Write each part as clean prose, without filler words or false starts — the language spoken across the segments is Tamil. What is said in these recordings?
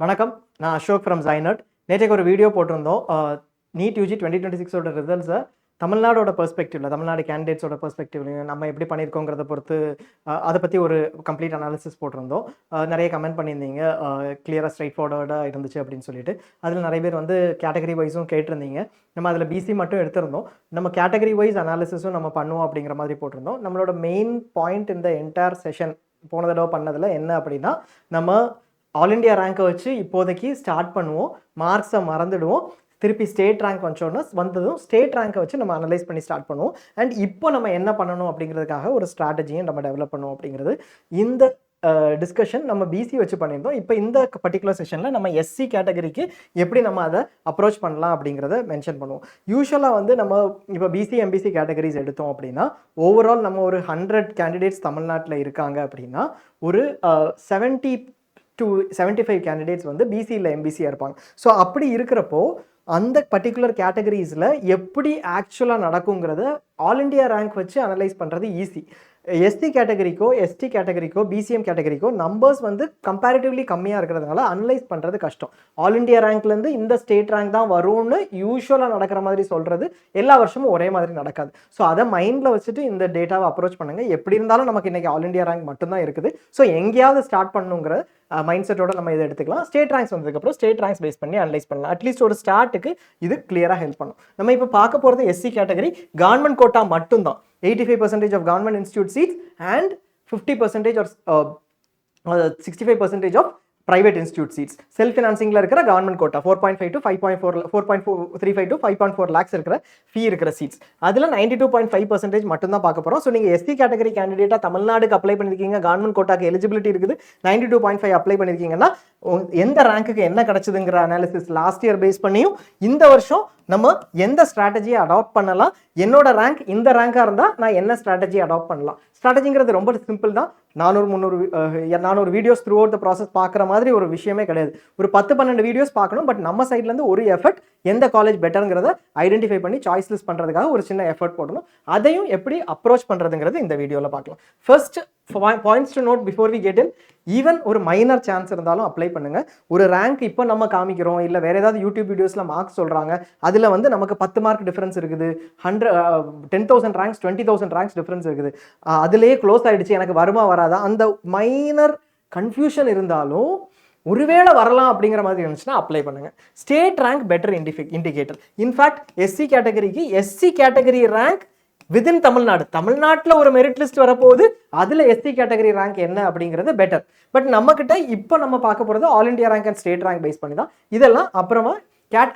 வணக்கம். நான் அசோக் ஃப்ரம் Zynet. நேற்றைக்கு ஒரு வீடியோ போட்டிருந்தோம். நீட் யூஜி 2026ஓட ரிசல்ட்ஸை தமிழ்நாடோட பெர்ஸ்பெக்டிவ்ல, தமிழ்நாடு கேண்டிடேட்ஸோட பெர்ஸ்பெக்டிவ்லையும் நம்ம எப்படி பண்ணியிருக்கோங்கிறத பொறுத்து அதை பற்றி ஒரு கம்ப்ளீட் அனாலிசிஸ் போட்டிருந்தோம். நிறைய கமெண்ட் பண்ணியிருந்தீங்க, கிளியராக ஸ்ட்ரைட் ஃபார்வர்டாக இருந்துச்சு அப்படின்னு சொல்லிட்டு. அதில் நிறைய பேர் வந்து கேட்டகரி வைஸும் கேட்டிருந்தீங்க. நம்ம அதில் பிசி மட்டும் எடுத்திருந்தோம். நம்ம கேட்டகரி வைஸ் அனாலிசிஸும் நம்ம பண்ணுவோம் அப்படிங்கிற மாதிரி போட்டிருந்தோம். நம்மளோட மெயின் பாயிண்ட் இந்த என்டையர் செஷன் போன தடவை பண்ணதில் என்ன அப்படின்னா, நம்ம ஆல் இண்டியா ரேங்கை வச்சு இப்போதைக்கு ஸ்டார்ட் பண்ணுவோம். மார்க்ஸை மறந்துடுவோம். திருப்பி ஸ்டேட் ரேங்க் வந்ததும் ஸ்டேட் ரேங்கை வச்சு நம்ம அனலைஸ் பண்ணி ஸ்டார்ட் பண்ணுவோம். அண்ட் இப்போ நம்ம என்ன பண்ணணும் அப்படிங்கிறதுக்காக ஒரு ஸ்ட்ராட்டஜியும் நம்ம டெவலப் பண்ணுவோம் அப்படிங்கிறது இந்த டிஸ்கஷன் நம்ம பிசி வச்சு பண்ணியிருந்தோம். இப்போ இந்த பர்டிகுலர் செஷனில் நம்ம எஸ்சி கேட்டகரிக்கு எப்படி நம்ம அதை அப்ரோச் பண்ணலாம் அப்படிங்கிறத மென்ஷன் பண்ணுவோம். யூஸ்வலாக வந்து நம்ம இப்போ பிசி எம்பிசி கேட்டகரிஸ் எடுத்தோம் அப்படின்னா ஓவரால் நம்ம ஒரு 100 கேண்டிடேட்ஸ் தமிழ்நாட்டில் இருக்காங்க அப்படின்னா ஒரு 70 to 75 கேண்டிடேட்ஸ் வந்து பிசியில் எம்பிசியாக இருப்பாங்க. ஸோ அப்படி இருக்கிறப்போ அந்த பர்டிகுலர் கேட்டகரிஸில் எப்படி ஆக்சுவலாக நடக்குங்கிறத ஆல் இண்டியா ரேங்க் வச்சு அனலைஸ் பண்ணுறது ஈஸி. எஸ்சி கேட்டகரிக்கோ எஸ்டி கேட்டகரிக்கோ பிசிஎம் கேட்டகரிக்கோ நம்பர்ஸ் வந்து கம்பேரிட்டிவ்லி கம்மியாக இருக்கிறதுனால அனலைஸ் பண்ணுறது கஷ்டம். ஆல் இண்டியா ரேங்க்லேருந்து இந்த ஸ்டேட் ரேங்க் தான் வரும்னு யூஸ்வலாக நடக்கிற மாதிரி சொல்கிறது எல்லா வருஷமும் ஒரே மாதிரி நடக்காது. ஸோ அதை மைண்டில் வச்சுட்டு இந்த டேட்டாவை அப்ரோச் பண்ணுங்கள். எப்படி இருந்தாலும் நமக்கு இன்றைக்கி ஆல் இண்டியா ரேங்க் மட்டும்தான் இருக்குது. ஸோ எங்கேயாவது ஸ்டார்ட் பண்ணுங்கிற மைண்ட் செட்டோட நம்ம இதை எடுத்துக்கலாம். ஸ்டேட் ரேங்க்ஸ் வந்ததுக்கப்புறம் ஸ்டேட் ரேங்க்ஸ் பேஸ் பண்ணி அனலைஸ் பண்ணலாம். அட்லீஸ்ட் ஒரு ஸ்டார்ட்டுக்கு இது கிளியராக ஹெல்ப் பண்ணும். நம்ம இப்போ பார்க்க போகிறது எஸ்சி கேட்டகரி கவர்மெண்ட் கோட்டா மட்டும்தான். 85% of government institute seats and 50% or 65% of private institute seats. Self ஃபினான்சிங்கில் இருக்கிற government quota 4.5 to 4.35 to 5.4 lakhs இருக்கிற ஃபீ இருக்கிற சீட்ஸ் அதில் 92.5% மட்டும்தான் பார்க்க போகிறோம். ஸோ நீங்கள் எஸ்சி கேட்டகரி கேண்டிடேட்டாக தமிழ்நாடுக்கு அப்ளை பண்ணியிருக்கீங்க, கவர்மெண்ட் கோட்டாக்கு எலிஜிபிலிட்டி இருக்குது, 92.5 அப்ளை பண்ணியிருக்கீங்கன்னா எந்த ரேங்க்குக்கு என்ன கிடைச்சதுங்கிற அனாலிசிஸ் லாஸ்ட் இயர் பேஸ் பண்ணியும் இந்த வருஷம் நம்ம எந்த ஸ்ட்ராட்டஜியை அடாப்ட் பண்ணலாம், என்னோட ரேங்க் இந்த ரேங்காக இருந்தால் நான் என்ன ஸ்ட்ராட்டஜி அடாப்ட் பண்ணலாம். ஸ்ட்ராட்டஜிங்கிறது ரொம்ப சிம்பிள் தான். 400 videos through out the process பார்க்குற மாதிரி ஒரு விஷயமே கிடையாது. ஒரு 10-12 வீடியோஸ் பார்க்கணும். பட் நம்ம சைட்லேருந்து ஒரு எஃபர்ட் எந்த காலேஜ் பெட்டருங்கிறத ஐடென்டிஃபை பண்ணி சாய்ஸ் லிஸ்ட் பண்ணுறதுக்காக ஒரு சின்ன எஃபர்ட் போடணும். அதையும் எப்படி அப்ரோச் பண்ணுறதுங்கிறது இந்த வீடியோவில் பார்க்கலாம். First points to note before we get in, even ஒரு மைனர் சான்ஸ் இருந்தாலும் அப்ளை பண்ணுங்கள். ஒரு ரேங்க் இப்போ நம்ம காமிக்கிறோம், இல்லை வேறு ஏதாவது யூடியூப் வீடியோஸில் மார்க்ஸ் சொல்கிறாங்க, அதில் வந்து நமக்கு 10 மார்க் டிஃப்ரென்ஸ் இருக்குது, 10,000 ரேங்க்ஸ் 20,000 ரேங்க்ஸ் டிஃப்ரென்ஸ் இருக்குது, அதுலேயே க்ளோஸ் ஆகிடுச்சு, எனக்கு வருமா வராதா, அந்த மைனர் கன்ஃபியூஷன் இருந்தாலும் ஒருவேளை வரலாம் அப்படிங்கிற மாதிரி இருந்துச்சுன்னா அப்ளை பண்ணுங்க. State rank better indicator. In fact SC கேட்டகரிக்கு எஸ்சி கேட்டகரி ரேங்க் விதின் தமிழ்நாட்டில் ஒரு மெரிட் லிஸ்ட் வரப்போகுது, அதில் எஸ்சி கேட்டகரி ரேங்க் என்ன அப்படிங்கிறது பெட்டர். பட் நம்மக்கிட்ட இப்போ நம்ம பார்க்க போகிறது all India rank and state rank base பண்ணி தான். இதெல்லாம் அப்புறமா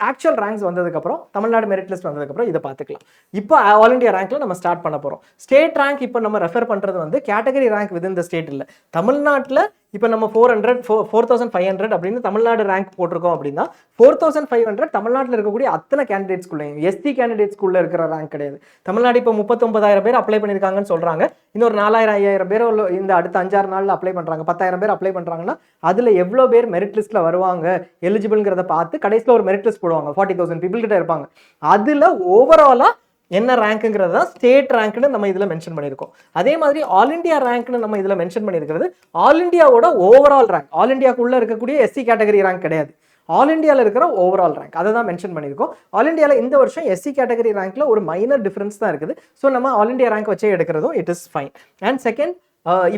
ஆக்சுவல் ரேங்க்ஸ் வந்ததுக்கப்புறம், தமிழ்நாடு மெரிட் லிஸ்ட் வந்ததுக்கப்புறம் இதை பார்த்துக்கலாம். இப்போ ஆல் இண்டியா ரேங்க்ல நம்ம ஸ்டார்ட் பண்ண போகிறோம். ஸ்டேட் ரேங்க் இப்போ நம்ம ரெஃபர் பண்ணுறது வந்து category rank within the state இல்லை. தமிழ்நாட்டில் இப்போ நம்ம 4,500 அப்படின்னு தமிழ்நாடு ரேங்க் போட்டிருக்கோம் அப்படின்னா 4,500 தமிழ்நாட்டில் இருக்கக்கூடிய அத்தனை கேண்டிடேட்ஸ்குள்ளேயும் எஸ்சி கேண்டிடேட்ஸ்குள்ளே இருக்கிற ரேங்க் கிடையாது. தமிழ்நாடு இப்போ 39,000 பேர் அப்ளை பண்ணியிருக்காங்கன்னு சொல்கிறாங்க. இன்னொரு 4,000-5,000 பேர் இந்த அடுத்த 5-6 நாளில் அப்ளை பண்ணுறாங்க. 10,000 பேர் அப்ளை பண்ணுறாங்கன்னா அதில் எவ்வளோ பேர் மெரிட் லிஸ்ட்டில் வருவாங்க எலிஜிபிள்ங்கிறத பார்த்து கடைசியில் ஒரு மெரிட் லிஸ்ட் போடுவாங்க. 40,000 பீப்புள் கிட்ட இருப்பாங்க. அதில் ஓவராலாக என்ன ரேங்க்குங்கிறது தான் ஸ்டேட் ரேங்க்னு நம்ம இதில் மென்ஷன் பண்ணியிருக்கோம். அதே மாதிரி ஆல் இண்டியா ரேங்க்னு நம்ம இதில் மென்ஷன் பண்ணியிருக்கிறது ஆல் இண்டியாவோட ஓவரால் ரேங்க். ஆல் இண்டியாவுக்குள்ளே இருக்கக்கூடிய எஸ்சி கேட்டகரி ரேங்க் கிடையாது, ஆல் இண்டியாவில் இருக்கிற ஓவரால் ரேங்க் அதை தான் மென்ஷன் பண்ணியிருக்கோம். ஆல் இண்டியாவில் இந்த வருஷம் எஸ்சி கேட்டகரி ரேங்க்ல ஒரு மைனர் டிஃபரன்ஸ் தான் இருக்குது. ஸோ நம்ம ஆல் இண்டியா ரேங்க் வச்சே எடுக்கிறதும் it is fine. And second,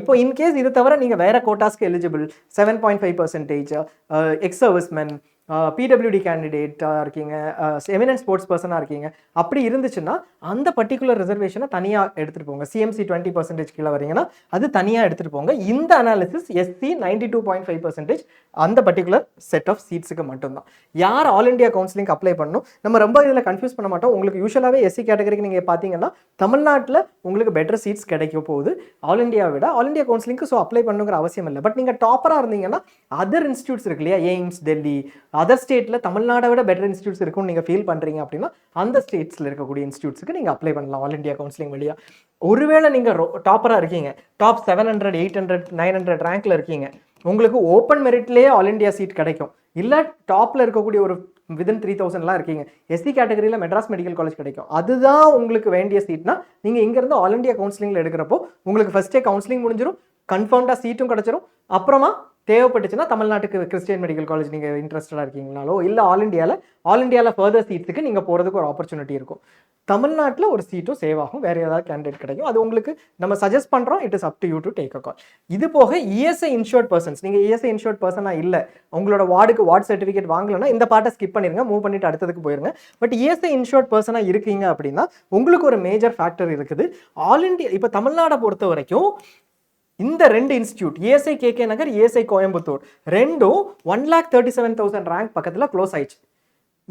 இப்போ இன்கேஸ் இது தவிர நீங்கள் வேற கோட்டாஸ்க்கு எலிஜிபிள் 7.5%, எக்ஸ் சர்வீஸ்மென், பிடபிள்யூடி கேண்டிடேட்டாக இருக்கீங்க, எமினன்ட் ஸ்போர்ட்ஸ் பர்சனாக இருக்கீங்க, அப்படி இருந்துச்சுன்னா அந்த பர்டிகுலர் ரிசர்வேஷனை தனியாக எடுத்துகிட்டு போங்க. சிஎம்சி 20% கீழே வரீங்கன்னா அது தனியாக எடுத்துகிட்டு போங்க. இந்த அனாலிசிஸ் எஸ்சி 92.5% அந்த பர்டிகுலர் செட் ஆஃப் சீட்ஸுக்கு மட்டும்தான். யார் ஆல் இண்டியா கவுன்சிலிங் அப்ளை பண்ணணும் நம்ம ரொம்ப இதில் கன்ஃபியூஸ் பண்ண மாட்டோம். உங்களுக்கு யூஸ்வலாகவே எஸ்சி கேட்டகரிக்கு நீங்கள் பார்த்தீங்கன்னா தமிழ்நாட்டில் உங்களுக்கு பெட்டர் சீட்ஸ் கிடைக்க போகுது ஆல் இண்டியாவை விட. ஆல் இண்டியா கவுன்சிலிங்க்கு ஸோ அப்ளை பண்ணுங்கிற அவசியம் இல்லை. பட் நீங்கள் டாப்பராக இருந்தீங்கன்னா அதர் இன்ஸ்டியூட்ஸ் இருக்கு இல்லையா, எய்ம்ஸ், டெல்லி, அதர் ஸ்டேட்டில் தமிழ்நாடை விட பெட்டர் இன்ஸ்டியூட்ஸ் இருக்குன்னு நீங்கள் ஃபீல் பண்ணுறீங்க அப்படின்னா அந்த ஸ்டேட்ஸில் இருக்கக்கூடிய இன்ஸ்டியூட்ஸுக்கு நீங்கள் அப்ளை பண்ணலாம் ஆல் இண்டியா கவுன்சிலிங் வழியாக. ஒருவேளை நீங்கள் டாப்பராக இருக்கீங்க, டாப் 700, 800, 900 ரேங்க்ல இருக்கீங்க, உங்களுக்கு ஓப்பன் மெரிட்லேயே ஆல் இண்டியா சீட் கிடைக்கும். இல்லை டாப்பில் இருக்கக்கூடிய ஒரு விதின் 3,000 இருக்கீங்க, எஸ்சி கேட்டகரியில் மெட்ராஸ் மெடிக்கல் காலேஜ் கிடைக்கும், அதுதான் உங்களுக்கு வேண்டிய சீட்னா நீங்கள் இங்கேருந்து ஆல் இண்டியா கவுன்சிலிங்கில் எடுக்கிறப்போ உங்களுக்கு ஃபர்ஸ்டே கவுன்சிலிங் முடிஞ்சிடும், கன்ஃபார்ம்டாக சீட்டும் கிடச்சிரும், அப்புறமா தேவைப்பட்டுச்சுன்னா தமிழ்நாட்டுக்கு கிறிஸ்டியன் மெடிக்கல் காலேஜ் நீங்கள் இன்ட்ரெஸ்டடாக இருக்கீங்கனாலோ இல்லை ஆல் இந்தியாவில் ஃபர்தர் சீட்ஸுக்கு நீங்கள் போகிறதுக்கு ஒரு ஆப்பர்ச்சுனிட்டி இருக்கும். தமிழ்நாட்டில் ஒரு சீட்டும் சேவ் ஆகும், வேறு ஏதாவது கேண்டிடேட் கிடைக்கும். அது உங்களுக்கு நம்ம சஜஸ்ட் பண்ணுறோம். It is up to you to take a call. இது போக இஎஸ்ஐ இன்ஷூர்ட் பர்சன்ஸ், நீங்கள் இஎஸ்ஐ இன்ஷூர்ட் பர்சனாக இல்லை, உங்களோட வார்டு சர்டிஃபிகேட் வாங்கலைன்னா இந்த பாட்டை ஸ்கிப் பண்ணிடுங்க, மூவ் பண்ணிட்டு அடுத்ததுக்கு போயிருங்க. பட் இஎஸ்ஐ இன்ஷூர்ட் பர்சனாக இருக்கீங்க அப்படின்னா உங்களுக்கு ஒரு மேஜர் ஃபேக்டர் இருக்குது. ஆல் இண்டியா இப்போ தமிழ்நாடை பொறுத்த வரைக்கும் இந்த 2 institute ESI KK Nagar, ESI Coimbatore ரெண்டும் 1,37,000 ரேங்க் பக்கத்தில் க்ளோஸ் ஆயிடுச்சு.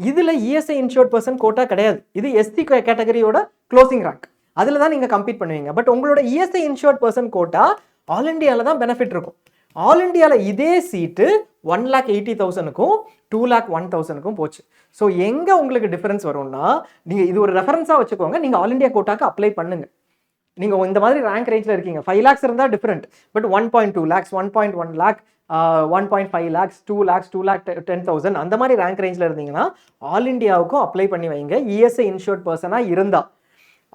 இதில் இஎஸ்ஐ இன்ஷூர்ட் பர்சன் கோட்டா கிடையாது. இது எஸ்டி கேட்டகரியோட க்ளோசிங் ரேங்க், அதில் தான் நீங்கள் கம்பீட் பண்ணுவீங்க. பட் உங்களோட ESI insured person quota all இண்டியாவில் தான் பெனிஃபிட் இருக்கும். ஆல் இண்டியாவில் இதே சீட்டு 1,80,000க்கும் 2,01,000க்கும் போச்சு. ஸோ எங்கே உங்களுக்கு டிஃபரன்ஸ் வரும்னா, நீங்கள் இது ஒரு ரெஃபரன்ஸாக வச்சுக்கோங்க. நீங்கள் ஆல் இண்டியா கோட்டாக்கு அப்ளை பண்ணுங்க. நீங்கள் இந்த மாதிரி ரேங்க் ரேஞ்சில் இருக்கீங்க, 5 lakhs இருந்தால் different. But 1.2 lakhs, 1.1 lakh, 1.5 lakhs, 2 lakhs, 2,10,000 அந்த மாதிரி ரேங்க் ரேஞ்சில் இருந்தீங்கன்னா ஆல் இண்டியாவுக்கும் அப்ளை பண்ணி வைங்க. இஎஸ்ஐ இன்ஷூர்ட் பர்சனாக இருந்தால்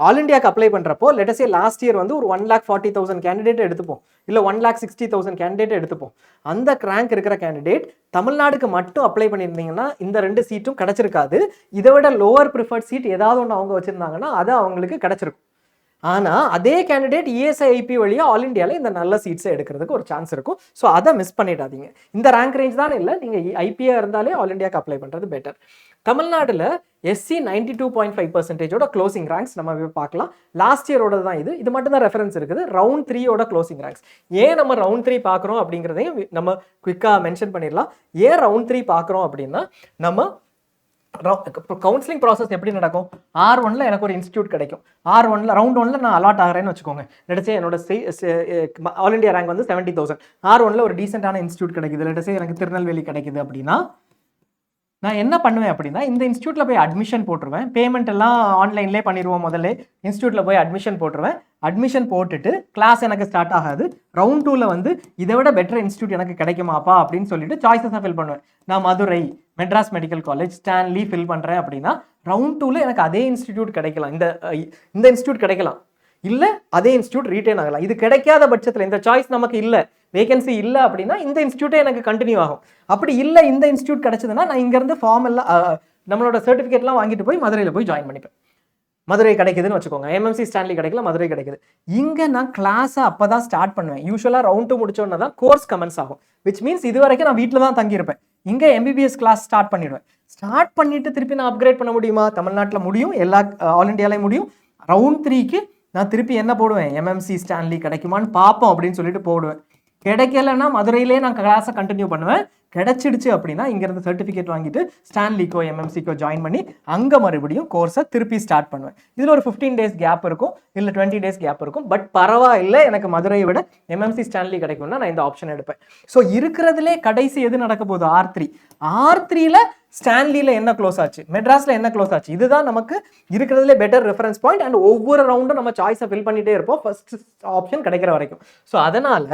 ஆல் இண்டியாவுக்கு அப்ளை பண்ணுறப்போ லெட்டஸே லாஸ்ட் இயர் வந்து ஒரு 1,40,000 கேண்டிடேட் எடுத்துப்போம், இல்லை 1,60,000 கேண்டிடேட் எடுத்துப்போம். அந்த ரேங்க் இருக்கிற கேண்டிடேட் தமிழ்நாடுக்கு மட்டும் அப்ளை பண்ணியிருந்தீங்கன்னா இந்த 2 சீட்டும் கிடச்சிருக்காது. இதை விட லோவர் ப்ரிஃபர்ட் சீட் ஏதாவது ஒன்று அவங்க வச்சுருந்தாங்கன்னா அது அவங்களுக்கு கிடச்சிருக்கும். ஆனால் அதே கேண்டிடேட் இஎஸ்ஐஐபி வழியாக ஆல் இண்டியாவில் இந்த நல்ல சீட்ஸை எடுக்கிறதுக்கு ஒரு சான்ஸ் இருக்கும். ஸோ அதை மிஸ் பண்ணிடாதீங்க. இந்த ரேங்க் ரேஞ்ச் தான் இல்லை, நீங்கள் ஐபியாக இருந்தாலே ஆல் இண்டியாவுக்கு அப்ளை பண்ணுறது பெட்டர். தமிழ்நாட்டில் எஸ்சி 92.5% க்ளோசிங் ரேங்க்ஸ் நம்ம பார்க்கலாம். லாஸ்ட் இயரோட தான் இது மட்டும் தான் ரெஃபரன்ஸ் இருக்குது. Round 3 closing ranks. ஏன் நம்ம ரவுண்ட் 3 பார்க்குறோம் அப்படிங்கிறதையும் நம்ம குயிக்காக மென்ஷன் பண்ணிடலாம். ஏன் ரவுண்ட் 3 பார்க்குறோம் அப்படின்னா, நம்ம கவுன்சிலிங் ப்ராசஸ் எப்படி நடக்கும், R1ல எனக்கு ஒரு இன்ஸ்டியூட் கிடைக்கும். ரவுண்ட் 1ல நான் அலாட் ஆகிறேன்னு வச்சுக்கோங்க. லெட்ஸே என்னோட ஆல் இண்டியா ரேங்க் வந்து 70,000. R1ல ஒரு டீசென்டான இன்ஸ்டியூட் கிடைக்குது, லெட்ஸே எனக்கு திருநெல்வேலி கிடைக்குது அப்படின்னா நான் என்ன பண்ணுவேன் அப்படின்னா, இந்த இன்ஸ்டியூட்டில் போய் அட்மிஷன் போட்டுருவேன். பேமெண்ட் எல்லாம் ஆன்லைன்லேயே பண்ணிடுவோம். முதல்ல இன்ஸ்டியூட்டில் போய் அட்மிஷன் போட்டுருவேன். அட்மிஷன் போட்டுட்டு கிளாஸ் எனக்கு ஸ்டார்ட் ஆகாது. ரவுண்ட் 2ல வந்து இதை விட பெட்டர் இன்ஸ்டியூட் எனக்கு கிடைக்குமாப்பா அப்படின்னு சொல்லிட்டு சாய்ஸஸாக ஃபில் பண்ணுவேன். நான் Madurai, Madras medical college, Stanley fill பண்ணுறேன் அப்படின்னா ரவுண்ட் 2ல எனக்கு அதே இன்ஸ்டியூட் கிடைக்கலாம், இந்த இன்ஸ்டியூட் கிடைக்கலாம், இல்லை அதே இன்ஸ்டியூட் ரீட்டைன் ஆகலாம். இது கிடைக்காத பட்சத்தில், இந்த சாய்ஸ் நமக்கு இல்லை, வேகன்சி இல்லை அப்படின்னா இந்த இன்ஸ்டியூட்டே எனக்கு கண்டினியூ ஆகும். அப்படி இல்லை இந்த இன்ஸ்டியூட் கிடைச்சதுன்னா நான் இங்கேருந்து ஃபார்ம் எல்லாம் நம்மளோட சர்டிஃபிகேட்லாம் வாங்கிட்டு போய் மதுரையில் போய் ஜாயின் பண்ணிப்பேன். மதுரை கிடைக்குதுன்னு வச்சுக்கோங்க, எம்எம்சி ஸ்டான்லி கிடைக்கல, மதுரை கிடைக்குது. இங்கே நான் கிளாஸை அப்போ தான் ஸ்டார்ட் பண்ணுவேன். யூஸ்வலாக ரவுண்ட் 2 முடிச்சோன்னா தான் கோர்ஸ் கமென்ஸ் ஆகும். விச் மீன்ஸ் இது வரைக்கும் நான் வீட்டில் தான் தங்கியிருப்பேன். இங்கே எம்பிபிஎஸ் கிளாஸ் ஸ்டார்ட் பண்ணிடுவேன். ஸ்டார்ட் பண்ணிட்டு திருப்பி நான் அப்கிரேட் பண்ண முடியுமா? தமிழ்நாட்டில் முடியும், எல்லா ஆல் இண்டியாலையும் முடியும். ரவுண்ட் 3க்கு நான் திருப்பி என்ன போடுவேன், எம்எம்சி ஸ்டான்லி கிடைக்குமான்னு பார்ப்போம் அப்படின்னு சொல்லிட்டு போடுவேன். கிடைக்கலன்னா மதுரையிலே நான் கிளாஸை கண்டினியூ பண்ணுவேன். கிடைச்சிடுச்சு அப்படின்னா இங்கேருந்து சர்டிஃபிகேட் வாங்கிட்டு ஸ்டான்லிக்கோ எம்எம்சிக்கோ ஜாயின் பண்ணி அங்கே மறுபடியும் கோர்ஸை திருப்பி ஸ்டார்ட் பண்ணுவேன். இதில் ஒரு 15 days கேப் இருக்கும், இல்லை 20 days கேப் இருக்கும். பட் பரவாயில்லை, எனக்கு மதுரையை விட எம்எம்சி ஸ்டான்லி கிடைக்கும்னா நான் இந்த ஆப்ஷன் எடுப்பேன். ஸோ இருக்கிறதுலே கடைசி எது நடக்க போகுது, R3ல ஸ்டான்லியில் என்ன க்ளோஸ் ஆச்சு, மெட்ராஸில் என்ன க்ளோஸ் ஆச்சு, இதுதான் நமக்கு இருக்கிறதுலே பெட்டர் ரெஃபரன்ஸ் பாயிண்ட். அண்ட் ஒவ்வொரு ரவுண்டும் நம்ம சாய்ஸை ஃபில் பண்ணிகிட்டே இருப்போம் ஃபர்ஸ்ட் ஆப்ஷன் கிடைக்கிற வரைக்கும். ஸோ அதனால்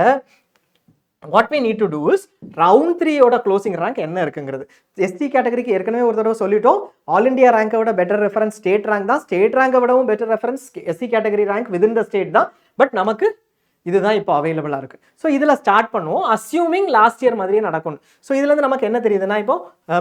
what we need to do is round 3 closing rank என்ன இருக்குங்கிறது. எஸ்டி கேட்டகரிக்கு ஏற்கனவே ஒரு தடவை சொல்லிட்டோம், ஆல் இண்டியா ரேங்கை விட பெட்டர் ரெஃபரன்ஸ் ஸ்டேட் ரேங்க் தான். ஸ்டேட் ரேங்கை விடவும் better reference SC category rank within the state தான். பட் நமக்கு இதுதான் இப்போ அவைலபிளாக இருக்குது. ஸோ இதில் ஸ்டார்ட் பண்ணுவோம், அஸ்யூமிங் லாஸ்ட் இயர் மாதிரியே நடக்கணும். ஸோ இதுலேருந்து நமக்கு என்ன தெரியுதுன்னா, இப்போ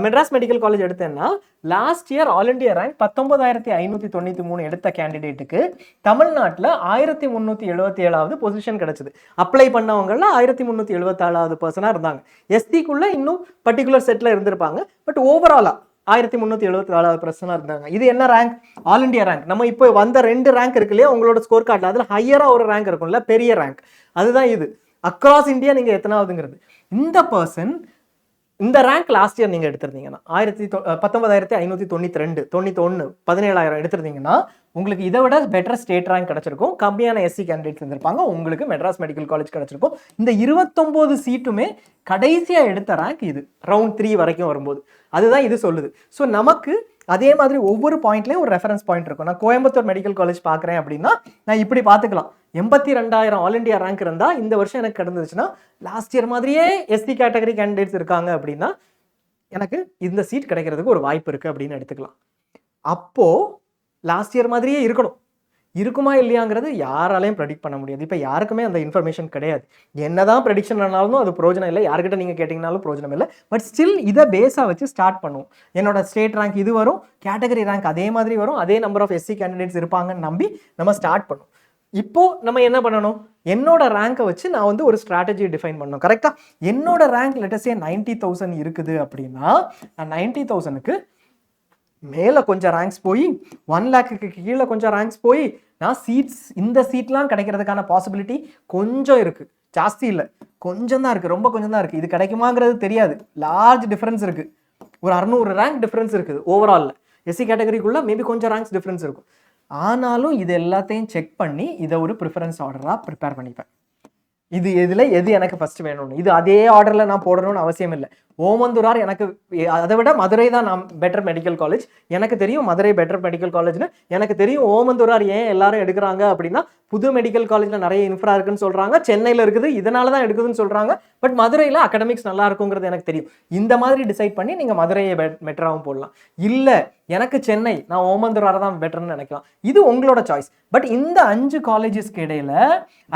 மெட்ராஸ் மெடிக்கல் காலேஜ் எடுத்தேன்னா last year all India rank 19,593 எடுத்த கேண்டிடேட்டுக்கு தமிழ்நாட்டில் 1,377வது பொசிஷன் கிடைச்சது. அப்ளை பண்ணவங்கள 1,377வது பர்சனாக இருந்தாங்க. எஸ்டிக்குள்ளே இன்னும் பர்டிகுலர் செட்டில் இருந்திருப்பாங்க. பட் ஓவராலாக 1,374 இருந்தாங்க. இது என்ன ரேங்க், ஆல் இண்டியா ரேங்க். நம்ம இப்போ வந்த 2 ரேங்க் இருக்கு இல்லையா உங்களோட ஸ்கோர் கார்டில், அதில் ஹையராக ஒரு ரேங்க் இருக்கும்ல, பெரிய ரேங்க், அதுதான் இது. அக்ராஸ் இந்தியா நீங்கள் எத்தனாவதுங்கிறது. இந்த பர்சன் இந்த ரேங்க் லாஸ்ட் இயர் நீங்கள் எடுத்திருந்தீங்கன்னா 19,592, 91, 17,000 எடுத்திருந்தீங்கன்னா உங்களுக்கு இதை விட பெட்டர் ஸ்டேட் ரேங்க் கிடைச்சிருக்கும். கம்மியான எஸ்சி கேண்டிடேட்ஸ் இருந்திருப்பாங்க, உங்களுக்கு மெட்ராஸ் மெடிக்கல் காலேஜ் கிடைச்சிருக்கும். இந்த 29 சீட்டுமே கடைசியாக எடுத்த ரேங்க் இது, ரவுண்ட் 3 வரைக்கும் வரும்போது. அதுதான் இது சொல்லுது. ஸோ நமக்கு அதே மாதிரி ஒவ்வொரு பாயிண்ட்லேயும் ஒரு ரெஃபரன்ஸ் பாயிண்ட் இருக்கும். நான் கோயம்புத்தூர் மெடிக்கல் காலேஜ் பார்க்குறேன் அப்படின்னா நான் இப்படி பார்த்துக்கலாம். 82,000 ஆல் இண்டியா ரேங்க் இருந்தால் இந்த வருஷம் எனக்கு கிடந்துச்சுன்னா லாஸ்ட் இயர் மாதிரியே எஸ்சி கேட்டகரி கேண்டிடேட்ஸ் இருக்காங்க அப்படின்னா எனக்கு இந்த சீட் கிடைக்கிறதுக்கு ஒரு வாய்ப்பு இருக்குது அப்படின்னு எடுத்துக்கலாம். அப்போது லாஸ்ட் இயர் மாதிரியே இருக்கணும். இருக்குமா இல்லையாங்கிறது யாராலையும் ப்ரெடிக்ட் பண்ண முடியாது. இப்போ யாருக்குமே அந்த இன்ஃபர்மேஷன் கிடையாது. என்னதான் ப்ரெடிக்ஷன் ஆனாலும் அது பிரயோஜனம் இல்லை, யார்கிட்ட நீங்கள் கேட்டிங்கனாலும் பிரயோஜனம் இல்லை. பட் ஸ்டில் இதை பேஸாக வச்சு ஸ்டார்ட் பண்ணுவோம். என்னோட ஸ்டேட் ரேங்க் இது வரும், கேட்டகரி ரேங்க் அதே மாதிரி வரும், அதே நம்பர் ஆஃப் எஸ்சி கேண்டிடேட்ஸ் இருப்பாங்கன்னு நம்பி நம்ம ஸ்டார்ட் பண்ணுவோம். இப்போ நம்ம என்ன பண்ணணும், என்னோட ரேங்கை வச்சு நான் வந்து ஒரு ஸ்ட்ராட்டஜி டிஃபைன் பண்ணணும். கரெக்டாக என்னோட ரேங்க் லெட்டஸே 90,000 இருக்குது அப்படின்னா நான் 90,000க்கு மேலே கொஞ்சம் ரேங்க்ஸ் போய் 1 lakhக்கு கீழே கொஞ்சம் ரேங்க்ஸ் போய் நான் சீட்ஸ் இந்த சீட்லாம் கிடைக்கிறதுக்கான பாசிபிலிட்டி கொஞ்சம் இருக்குது, ஜாஸ்தி இல்லை, கொஞ்சம் தான் இருக்குது, ரொம்ப கொஞ்சம் தான் இருக்குது. இது கிடைக்குமாங்கிறது தெரியாது, லார்ஜ் டிஃப்ரென்ஸ் இருக்குது. ஒரு 600 ரேங்க் டிஃப்ரென்ஸ் இருக்குது ஓவராலில். எஸ்சி கேட்டகரிக்குள்ளே மேபி கொஞ்சம் ரேங்க்ஸ் டிஃப்ரென்ஸ் இருக்கும். ஆனாலும் இது எல்லாத்தையும் செக் பண்ணி இதை ஒரு ப்ரிஃபரன்ஸ் ஆர்டராக ப்ரிப்பேர் பண்ணிப்பேன். இது எதில் எது எனக்கு ஃபஸ்ட்டு வேணும்னு, இது அதே ஆர்டரில் நான் போடணும்னு அவசியம் இல்லை. ஓமந்தூரார் எனக்கு அதை விட மதுரை தான் நான் பெட்டர் மெடிக்கல் காலேஜ், எனக்கு தெரியும் மதுரை பெட்டர் மெடிக்கல் காலேஜ்னு, எனக்கு தெரியும் ஓமந்தூரார் ஏன் எல்லாரும் எடுக்கிறாங்க அப்படின்னா புது மெடிக்கல் காலேஜில் நிறைய இன்ஃப்ரா இருக்குன்னு சொல்கிறாங்க, சென்னையில் இருக்குது இதனால தான் எடுக்குதுன்னு சொல்கிறாங்க, பட் மதுரையில் அகடமிக்ஸ் நல்லா இருக்குங்கிறது எனக்கு தெரியும். இந்த மாதிரி டிசைட் பண்ணி நீங்கள் மதுரையை பெட்டராகவும் போடலாம். இல்லை எனக்கு சென்னை, நான் ஓமந்தூரார் தான் பெட்டர்னு நினைக்கலாம், இது உங்களோட சாய்ஸ். பட் இந்த 5 காலேஜஸ்க்கு இடையில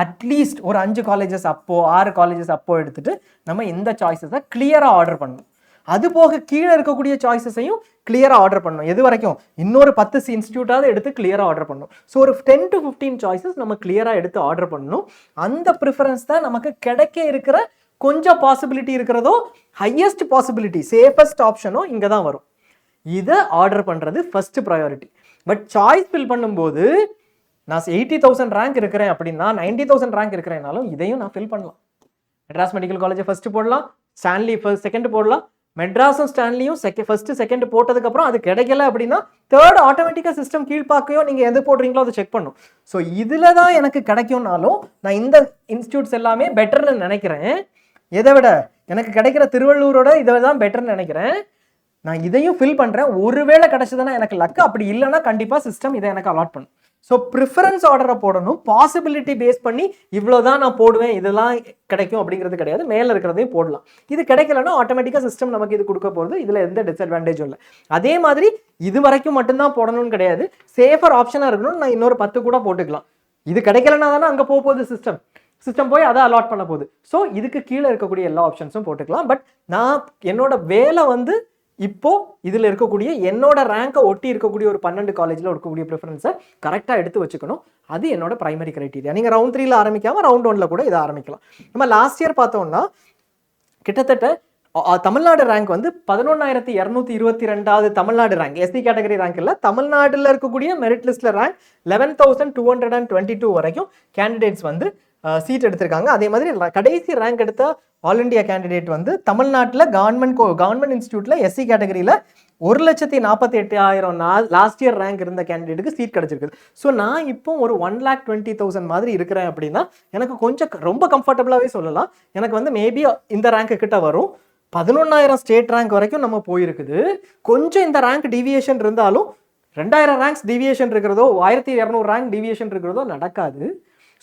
அட்லீஸ்ட் ஒரு 5 காலேஜஸ் அப்போ 6 காலேஜஸ் அப்போ எடுத்துட்டு நம்ம இந்த சாய்ஸஸை கிளியராக ஆர்டர் பண்ணணும். அது போக கீழே இருக்கக்கூடிய சாய்ஸஸையும் கிளியராக ஆர்டர் பண்ணணும். எது வரைக்கும் இன்னொரு 10 இன்ஸ்டியூட்டாவது எடுத்து கிளியராக ஆர்டர் பண்ணணும். ஸோ ஒரு 10 to 15 சாய்ஸஸ் நம்ம கிளியராக எடுத்து ஆர்டர் பண்ணணும். அந்த ப்ரிஃபரன்ஸ் தான் நமக்கு கிடைக்க இருக்கிற கொஞ்சம் பாசிபிலிட்டி இருக்கிறதோ ஹையஸ்ட் பாசிபிலிட்டி சேஃபஸ்ட் ஆப்ஷனோ இங்கே தான் வரும். இதை ஆர்டர் பண்ணுறது first priority. But choice fill பண்ணும்போது நான் 80,000 ரேங்க் இருக்கிறேன் அப்படின்னா 90,000 ரேங்க் இருக்கிறேனாலும் இதையும் நான் ஃபில் பண்ணலாம். மெட்ராஸ் மெடிக்கல் காலேஜை ஃபர்ஸ்ட் போடலாம், ஸ்டான்லி செகண்ட் போடலாம். மெட்ராஸும் ஸ்டான்லியும் ஃபர்ஸ்ட் செகண்ட் போட்டதுக்கப்புறம் அது கிடைக்கல அப்படின்னா தேர்ட் ஆட்டோமேட்டிக்காக சிஸ்டம் கீழ்பாக்கையோ நீங்கள் எது போடுறீங்களோ அதை செக் பண்ணும். ஸோ இதில் தான் எனக்கு கிடைக்கும்னாலும் நான் இந்த இன்ஸ்டியூட்ஸ் எல்லாமே பெட்டர்னு நினைக்கிறேன். எதை விட எனக்கு கிடைக்கிற திருவள்ளூரோட இதை தான் பெட்டர்னு நினைக்கிறேன். நான் இதையும் ஃபில் பண்ணுறேன். ஒருவேளை கிடைச்சதுன்னா எனக்கு லக்கு, அப்படி இல்லைன்னா கண்டிப்பாக சிஸ்டம் இதை எனக்கு அலாட் பண்ணும். ஸோ ப்ரிஃபரன்ஸ் ஆர்டரை போடணும். பாசிபிலிட்டி பேஸ் பண்ணி இவ்வளோதான் நான் போடுவேன் இதெல்லாம் கிடைக்கும் அப்படிங்கிறது கிடையாது, மேலே இருக்கிறதையும் போடலாம். இது கிடைக்கலன்னா ஆட்டோமேட்டிக்காக சிஸ்டம் நமக்கு இது கொடுக்க போகிறது, இதில் எந்த டிஸ்அட்வான்டேஜும் இல்லை. அதே மாதிரி இது வரைக்கும் மட்டும்தான் போடணும்னு கிடையாது, சேஃபர் ஆப்ஷனாக இருக்கணும். நான் இன்னொரு 10 கூட போட்டுக்கலாம். இது கிடைக்கலன்னா தானே அங்கே போகுது சிஸ்டம் போய் அதை அலாட் பண்ண போகுது. ஸோ இதுக்கு கீழே இருக்கக்கூடிய எல்லா ஆப்ஷன்ஸும் போட்டுக்கலாம். பட் நான் என்னோட வேலை வந்து இப்போ இதில் இருக்கக்கூடிய என்னோட ரேங்கை ஒட்டி இருக்கக்கூடிய ஒரு 12 காலேஜில் இருக்கக்கூடிய ப்ரிஃபரன்ஸை கரெக்டாக எடுத்து வச்சுக்கணும். அது என்னோட பிரைமரி கிரைட்டீரியா. நீங்கள் ரவுண்ட் 3ல ஆரம்பிக்காமல் ரவுண்ட் 1ல கூட இதை ஆரம்பிக்கலாம். நம்ம லாஸ்ட் இயர் பார்த்தோம்னா கிட்டத்தட்ட தமிழ்நாடு ரேங்க் வந்து 11,222வது Tamil Nadu rank, SC category rank இல்லை, தமிழ்நாட்டில் இருக்கக்கூடிய மெரிட் லிஸ்ட்டில் ரேங்க் 11,222 வரைக்கும் கேண்டிடேட்ஸ் வந்து சீட் எடுத்திருக்காங்க. அதே மாதிரி கடைசி ரேங்க் எடுத்த ஆல் இண்டியா கேண்டிடேட் வந்து தமிழ்நாட்டில் கவர்மெண்ட் இன்ஸ்டியூட்டில் எஸ்சி கேட்டகரியில் 1,48,000 லாஸ்ட் இயர் ரேங்க் இருந்த கேண்டிடேட்டுக்கு சீட் கிடைச்சிருக்குது. ஸோ நான் இப்போ ஒரு 1,20,000 மாதிரி இருக்கிறேன் அப்படின்னா எனக்கு கொஞ்சம் ரொம்ப கம்ஃபர்டபுளாகவே சொல்லலாம். எனக்கு வந்து மேபி இந்த ரேங்க்கு கிட்ட வரும். 11,000 ஸ்டேட் ரேங்க் வரைக்கும் நம்ம போயிருக்குது. கொஞ்சம் இந்த ரேங்க் டிவியேஷன் இருந்தாலும் 2,000 ரேங்க்ஸ் டிவியேஷன் இருக்கிறதோ 1,200 ரேங்க் டிவியேஷன் இருக்கிறதோ நடக்காது.